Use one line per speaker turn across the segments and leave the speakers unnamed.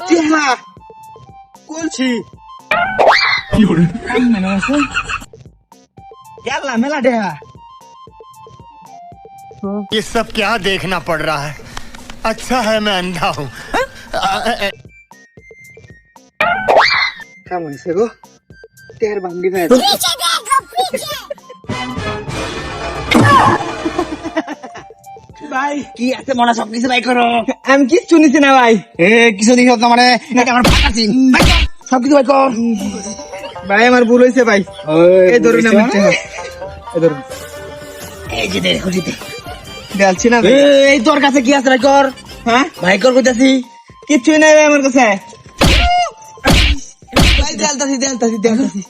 টিহা বলছি গেলাম মেলা টিহা।
ये सब क्या देखना पड़ रहा है? अच्छा है मैं अंधा हूँ।
কেমন হয়েছে গো টেহার ভাঙ্গি ভাই ভাই
কি আছে মনে সব কিছু বাই করো।
আমি কিচ্ছু নিছি না ভাই।
এ কিছু দিন তো মানে আমার ফাঁকা আছি সব কিছু বাই কর।
ভাই আমার ভুল হয়েছে ভাই। এই ধরুন আমার টেহা এই ধরুন
এই যে দেখো জিতে
দেলছি না ভাই।
এই তোর কাছে কি আছে বাই কর।
হ্যাঁ
ভাই কর কইতাছি
কিচ্ছুই নাই ভাই আমার কাছে। ভাই দেলতাছি দেলতাছি দেলতাছি।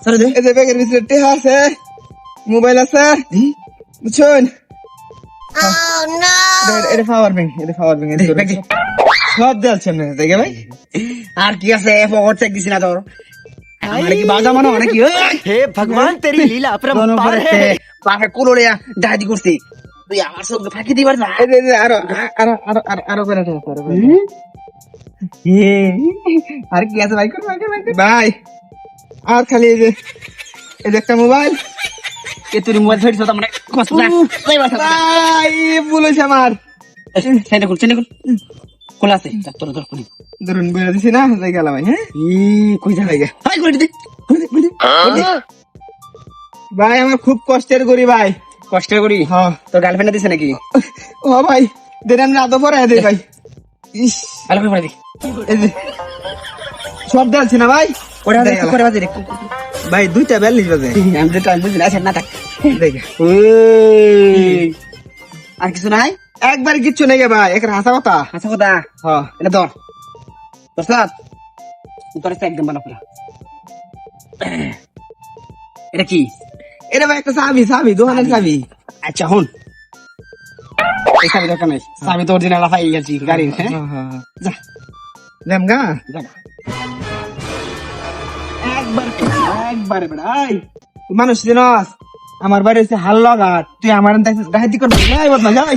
সরে দে
এই যে ব্যাগের ভিতরে টেহা আছে, মোবাইল আছে, বুঝছেন? এটা পাওয়ার ব্যাংক, এটা পাওয়ার ব্যাংক।
ব্যাগ দে।
সব দেলছেন না দেখে ভাই।
আর কি আছে পকেট চেক দিছি না তোর মানে কি বাজা মানো নাকি
हे भगवान तेरी लीला अपरंपार है।
বাপে কুলোলিয়া ডাইদি করছি তুই আমার সব ফাঁকি দিবার না।
এই যে আরো আরো আরো আরো আরো করে দাও, আরো করে দাও।
আর কি আছে ভাই কর ভাই কর ভাই কর।
ভাই আর খালি এই যে একটা মোবাইল।
এ তুই মোবাইল ধরিস তো মানে কষ্ট না এই বাসা
ভাই ভুল হয়েছে আমার।
সেটা কর সেটা কর খোলা আছে তোর তোর করি
ধরুন বলে দিছি না, যাই গেলাম ভাই। হ্যাঁ
কই যা ভাই হাই করে দে
ভাই আমার খুব কষ্টের করি ভাই।
কষ্ট করি
হ্যাঁ
তোর গার্লফ্রেন্ড দিছে নাকি
ও ভাই দেন আমি রাত পরে দে ভাই। ইস
ভালো করে দি
এই যে সব দেলছি না ভাই।
ওরে হাতে করে বাজে রে
ভাই 2:42 বাজে।
আমি তো টাইম বুঝি না আচ্ছা না থাক
দেখে
আর কিছু নাই
একবার কিচ্ছু নেই গে ভাই, একটা হাসা কথা।
আচ্ছা কথা
হ্যাঁ
এটা ধর তোর সাথ তোর একদম বানা পুরা এটা কি
এটা ভাই একটা চাবি, চাবি দোকানের চাবি।
আচ্ছা হুন এই চাবি দরকার নাই চাবি তো অরিজিনাল পাই গেছি গাড়ির হ্যাঁ
যা লেমগা
জানা একবার একবার বেড়াই
মানুষ দিনস আমার বাড়ি হচ্ছে হাল্লাঘাট, তুই আমার ডাহাতি করবি নাই বদনা যাই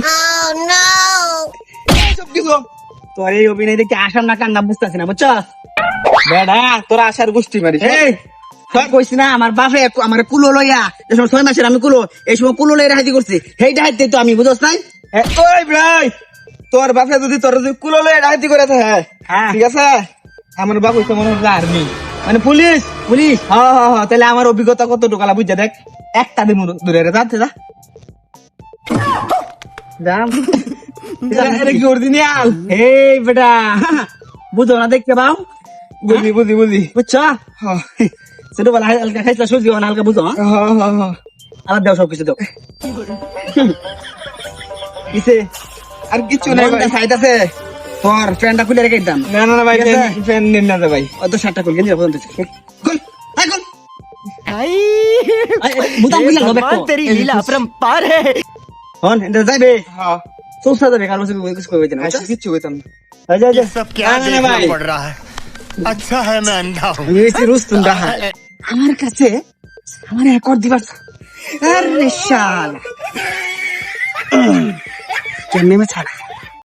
সব কিছু
তোর এই অভিনয় দেখে আসার না কান্না বুঝতেছি না বুঝছ
বেড়া তোরা আসার গোষ্ঠী মারিস।
এই সব কইছি না আমার বাপে আমার কুলো লইয়া যে সময় 6 মাসের আমি কুলো এই সময় কুলো লইয়া ডাহাতি করছি সেই ডাহাতি তো আমি বুঝছ নাই
ওই ভাই তোর বাপে যদি তোর যদি কুলো লয়ে ডাহাতি করে থাকে,
হ্যাঁ
ঠিক আছে? আমার বাপ হচ্ছে মনে হচ্ছে আর্মি, মানে পুলিশ।
পুলিশ
হ্যাঁ হ্যাঁ হ্যাঁ, তাহলে আমার অভিজ্ঞতা কত ঢোকালা বুঝছে দেখ। একটা দিন দূরে রে যাচ্ছে যা এটা কি অরিজিনাল?
এই বেটা বুঝো না দেখতে পাও
বুঝি বুঝি বুঝি।
বুঝছ
হ্যাঁ
সেটা বলা হালকা খাইছিলা সবজি বানা হালকা বুঝো হ্যাঁ
হ্যাঁ হ্যাঁ হ্যাঁ।
আবার দাও সবকিছু দাও
কিসে আর কিচ্ছু নাই ভাই।
খাইতাছে তোর ফ্রেন্ডটা খুলে রেখে দিতাম
না না না ভাই,
ঠিক আছে?
ফ্যান নিন না ভাই।
অত শার্টটা খুলে গেঞ্জি পর্যন্ত খুল আই খুল
आई,
বুতাম
हे
খুলে হবে
भगवान तेरी लीला अपरंपार है।
হন এটা যাইবে
হ্যাঁ
সোসা যাবে কাল বসে কিছু কইবে না
আচ্ছা কিচ্ছু হইতাম না।
ये सब क्या
ना, ना, ना,
देखना
भाई।
पड़ रहा है? अच्छा है मैं अंधा हूँ।
আমি হইছি রুস্তুম ডাহা আমার কাছে আমার রেকর্ড দিবার আরে শালা কেমনে মে ছাড়া